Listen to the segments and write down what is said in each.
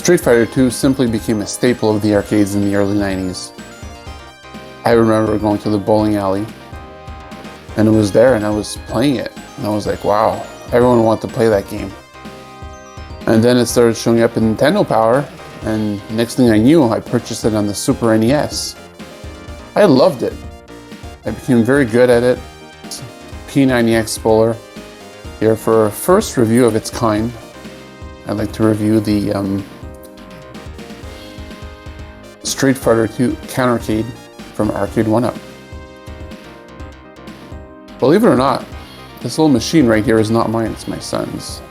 Street Fighter 2 simply became a staple of the arcades in the early 90s. I remember going to the bowling alley and it was there and I was playing it and I was like, wow, everyone wanted to play that game. And then it started showing up in Nintendo Power, and next thing I knew, I purchased it on the Super NES. I loved it. I became very good at it. P90X bowler. Here for a first review of its kind, I'd like to review the Street Fighter 2 Countercade from Arcade1UP. Believe it or not, this little machine right here is not mine, it's my son's.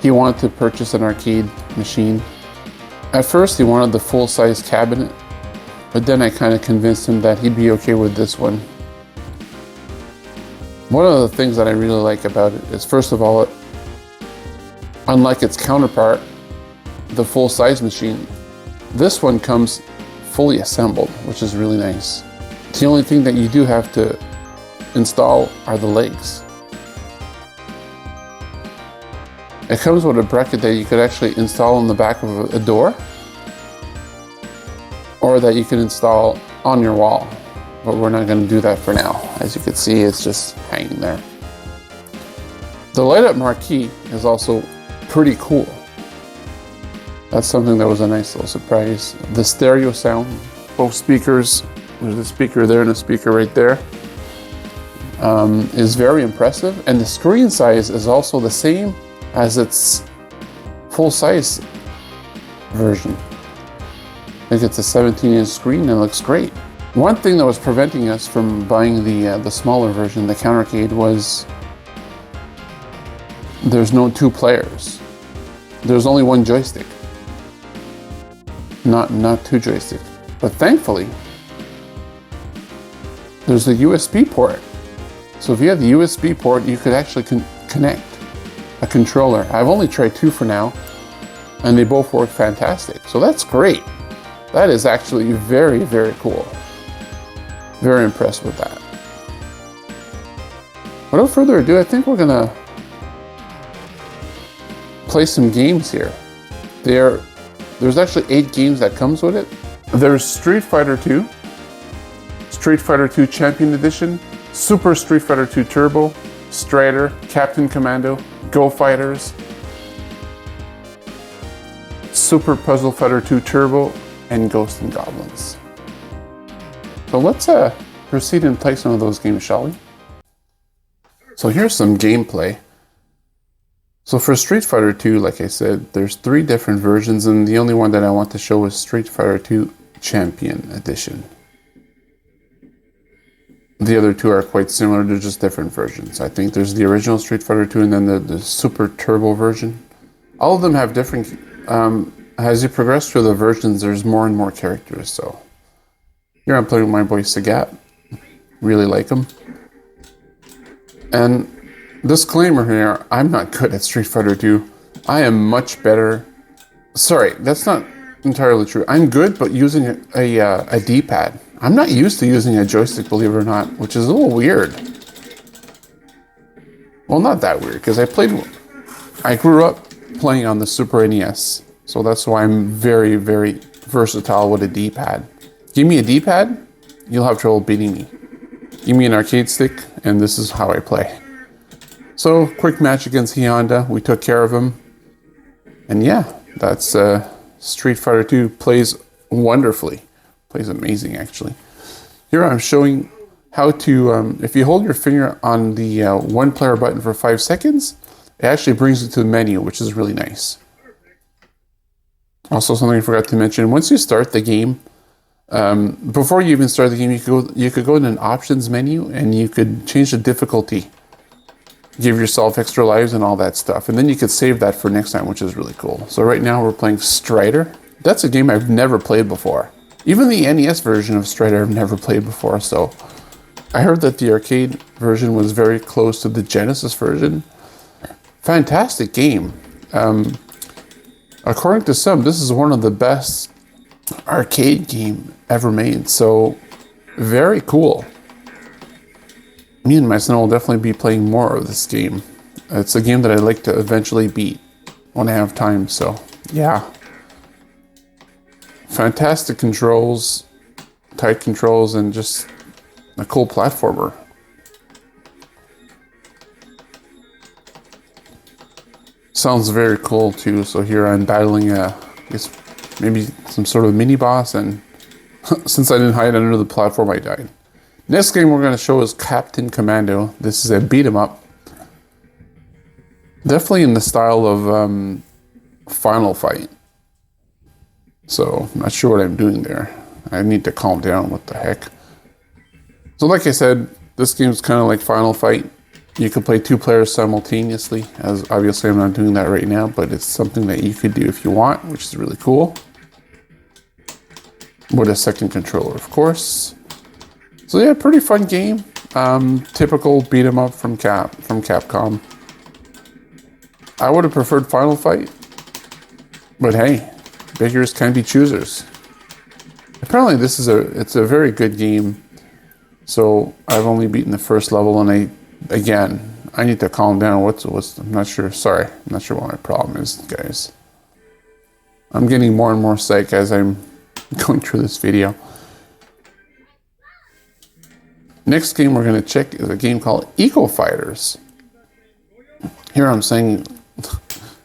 He wanted to purchase an arcade machine. At first he wanted the full-size cabinet, but then I kind of convinced him that he'd be okay with this one. One of the things that I really like about it is, first of all, unlike its counterpart, the full-size machine, this one comes fully assembled, which is really nice. The only thing that you do have to install are the legs. It comes with a bracket that you could actually install on the back of a door, or that you can install on your wall, but we're not going to do that for now. As you can see, it's just hanging there. The light up marquee is also pretty cool. That's something that was a nice little surprise. The stereo sound, both speakers, there's a speaker there and a speaker right there, is very impressive. And the screen size is also the same as its full-size version. I think it's a 17-inch screen and it looks great. One thing that was preventing us from buying the smaller version, the Countercade, was there's no two players. There's only one joystick. Not two joysticks. But thankfully, there's a USB port. So if you have the USB port, you could actually connect a controller. I've only tried two for now, and they both work fantastic. So that's great. That is actually very, very cool. Very impressed with that. Without further ado, I think we're gonna play some games here. There's actually 8 games that comes with it. There's Street Fighter 2, Street Fighter 2 Champion Edition, Super Street Fighter 2 Turbo, Strider, Captain Commando, Go Fighters, Super Puzzle Fighter 2 Turbo, and Ghosts and Goblins. So let's proceed and play some of those games, shall we? So here's some gameplay. So for Street Fighter 2, like I said, there's 3 different versions, and the only one that I want to show is Street Fighter 2 Champion Edition. The other 2 are quite similar, they're just different versions. I think there's the original Street Fighter 2 and then the Super Turbo version. All of them have different, as you progress through the versions, there's more and more characters. So here I'm playing with my boy Sagat. Really like him. And disclaimer here, I'm not good at Street Fighter 2. I am much better. Sorry, that's not entirely true. I'm good, but using a D-pad. I'm not used to using a joystick, believe it or not, which is a little weird. Well, not that weird, because I grew up playing on the Super NES, so that's why I'm very, very versatile with a D-pad. Give me a D-pad, you'll have trouble beating me. Give me an arcade stick, and this is how I play. So, quick match against Honda, we took care of him. And yeah, that's Street Fighter 2 plays wonderfully. Plays amazing, actually. Here I'm showing how to, if you hold your finger on the 1 player button for 5 seconds, it actually brings you to the menu, which is really nice. Also, something I forgot to mention, once you start the game, before you even start the game, you could go in an options menu and you could change the difficulty, give yourself extra lives and all that stuff, and then you could save that for next time, which is really cool. So right now we're playing Strider. That's a game I've never played before. Even the NES version of Strider I've never played before, so I heard that the arcade version was very close to the Genesis version. Fantastic game. According to some, this is one of the best arcade game ever made, so very cool. Me and my son will definitely be playing more of this game. It's a game that I'd like to eventually beat when I have time, so yeah. fantastic controls, tight controls, and just a cool platformer. Sounds very cool too. So here I'm battling I guess maybe some sort of mini boss, and since I didn't hide under the platform, I died. Next game we're going to show is Captain Commando. This is a beat 'em up. Definitely in the style of Final Fight. So I'm not sure what I'm doing there. I need to calm down. What the heck? So like I said, this game is kind of like Final Fight. You can play 2 players simultaneously, as obviously I'm not doing that right now, but it's something that you could do if you want, which is really cool. With a second controller, of course. So yeah, pretty fun game. Typical beat 'em up from Capcom. I would have preferred Final Fight, but hey, beggars can be choosers. Apparently this is it's a very good game. So I've only beaten the first level, and I need to calm down. I'm not sure. Sorry, I'm not sure what my problem is, guys. I'm getting more and more psych as I'm going through this video. Next game we're going to check is a game called Eco Fighters. Here I'm saying,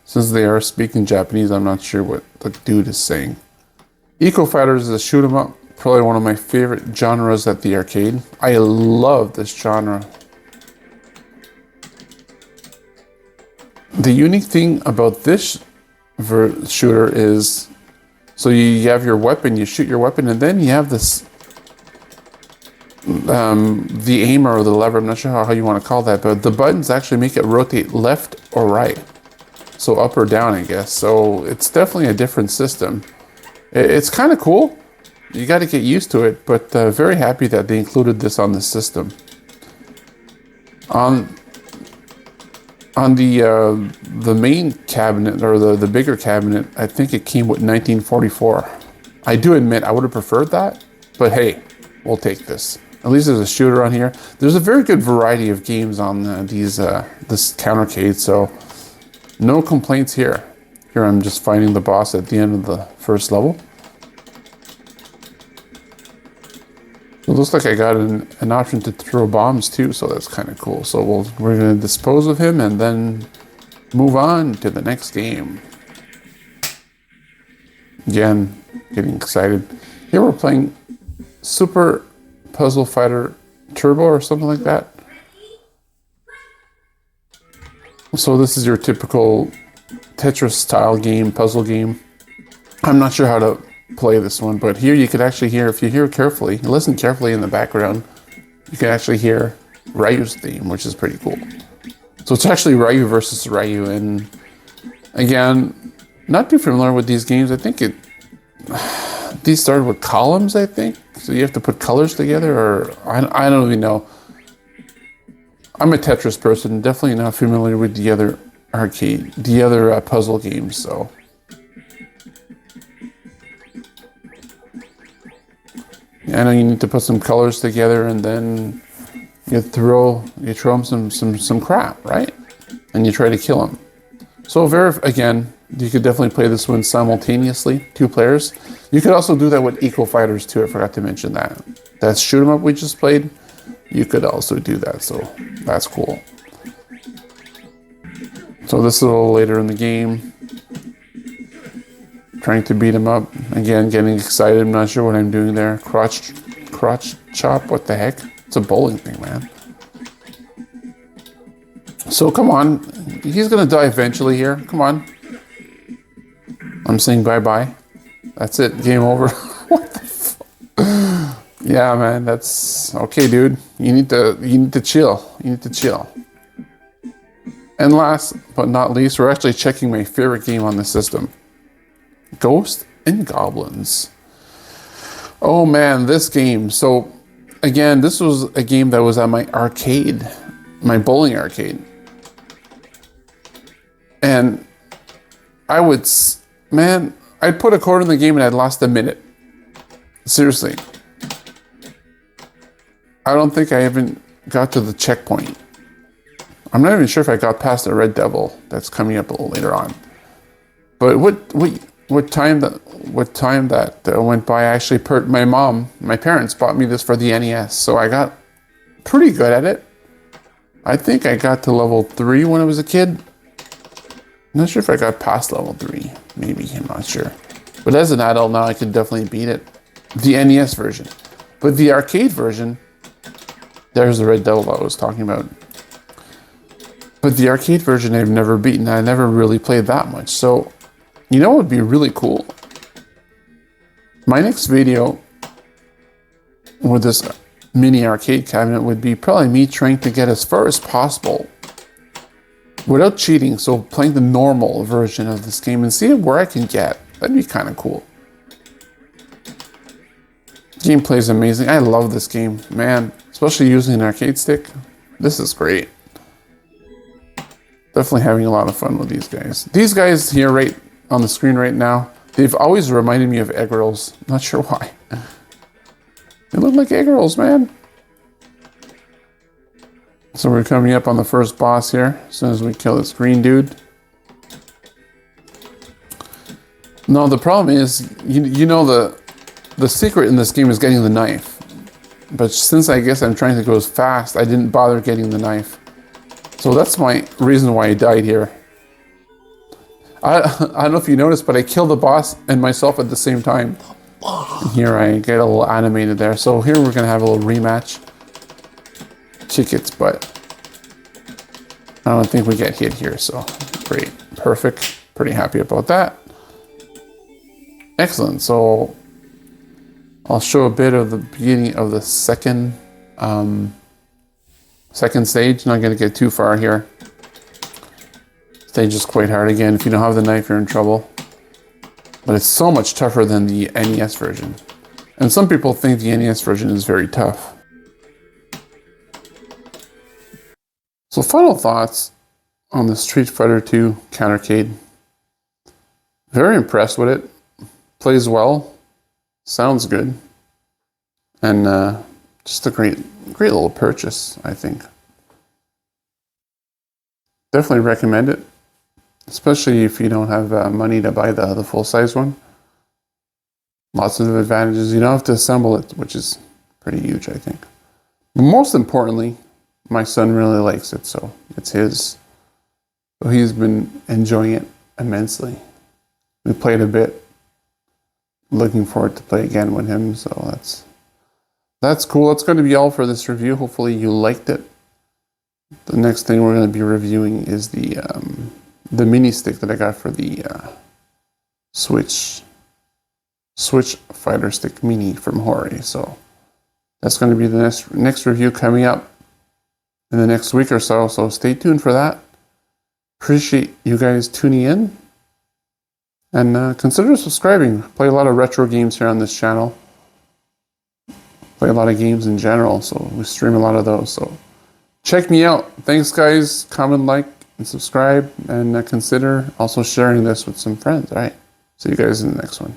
since they are speaking Japanese, I'm not sure what the dude is saying. Eco Fighters is a shoot 'em up, probably one of my favorite genres at the arcade. I love this genre. The unique thing about this shooter is, so you have your weapon, you shoot your weapon, and then you have this, the aimer or the lever, I'm not sure how you want to call that, but the buttons actually make it rotate left or right. So up or down, I guess. So it's definitely a different system. It's kind of cool. You got to get used to it, but very happy that they included this on the system. On the main cabinet, or the bigger cabinet, I think it came with 1944. I do admit I would have preferred that, but hey, we'll take this. At least there's a shooter on here. There's a very good variety of games on this Countercade, so no complaints here. Here I'm just fighting the boss at the end of the first level. It looks like I got an option to throw bombs too, so that's kind of cool. So we're going to dispose of him and then move on to the next game. Again, getting excited. Here we're playing Super Puzzle Fighter Turbo or something like that. So this is your typical Tetris style game, puzzle game. I'm not sure how to play this one, but here you could actually hear, if you hear carefully, listen carefully in the background, you can actually hear Ryu's theme, which is pretty cool. So it's actually Ryu versus Ryu, and again, not too familiar with these games. I think these started with columns, I think. So you have to put colors together, or I don't even know. I'm a Tetris person, definitely not familiar with the other puzzle games, so. I know you need to put some colors together, and then you throw them some crap, right? And you try to kill them. So again, you could definitely play this one simultaneously, 2 players. You could also do that with Eco Fighters too, I forgot to mention that. That shoot 'em up we just played, you could also do that, so that's cool. So this is a little later in the game. Trying to beat him up. Again, getting excited. I'm not sure what I'm doing there. Crotch chop, what the heck? It's a bowling thing, man. So come on. He's gonna die eventually here. Come on. I'm saying bye-bye. That's it. Game over. What the fuck? Yeah, man, that's okay, dude. You need to chill. You need to chill. And last but not least, we're actually checking my favorite game on the system. Ghosts and Goblins. Oh man, this game. So again, this was a game that was at my arcade, my bowling arcade. And I'd put a quarter in the game and I'd lost a minute. Seriously. I don't think I even got to the checkpoint. I'm not even sure if I got past the Red Devil that's coming up a little later on. But with time that went by, I actually my parents bought me this for the NES, so I got pretty good at it. I think I got to level 3 when I was a kid. I'm not sure if I got past level 3. Maybe, I'm not sure. But as an adult now, I can definitely beat it. The NES version. But the arcade version, there's the Red Devil I was talking about. But the arcade version I've never beaten. I never really played that much. So, you know what would be really cool? My next video with this mini arcade cabinet would be probably me trying to get as far as possible without cheating. So playing the normal version of this game and seeing where I can get. That'd be kind of cool. Gameplay is amazing. I love this game, man. Especially using an arcade stick. This is great. Definitely having a lot of fun with these guys. These guys here right on the screen right now, they've always reminded me of egg rolls. Not sure why. They look like egg rolls, man. So we're coming up on the first boss here. As soon as we kill this green dude. No, the problem is, you know the secret in this game is getting the knife. But since I guess I'm trying to go as fast, I didn't bother getting the knife. So that's my reason why I died here. I don't know if you noticed, but I killed the boss and myself at the same time. Here I get a little animated there. So here we're gonna have a little rematch. Kick its butt. I don't think we get hit here, so great, perfect. Pretty happy about that. Excellent. So I'll show a bit of the beginning of the second stage. Not gonna get too far here. Stage is quite hard. Again, if you don't have the knife, you're in trouble. But it's so much tougher than the NES version. And some people think the NES version is very tough. So final thoughts on the Street Fighter 2 Countercade. Very impressed with it. Plays well. Sounds good. And just a great little purchase, I think. Definitely recommend it. Especially if you don't have money to buy the full-size one. Lots of advantages. You don't have to assemble it, which is pretty huge, I think. But most importantly, my son really likes it, so it's his. So he's been enjoying it immensely. We played a bit. Looking forward to play again with him, so that's cool. That's going to be all for this review. Hopefully you liked it. The next thing we're going to be reviewing is the mini stick that I got for the Switch Fighter Stick Mini from Hori. So that's going to be the next review coming up in the next week or so. So stay tuned for that. Appreciate you guys tuning in. And consider subscribing. Play a lot of retro games here on this channel. Play a lot of games in general, so we stream a lot of those. So check me out. Thanks, guys. Comment, like, and subscribe. And consider also sharing this with some friends. All right. See you guys in the next one.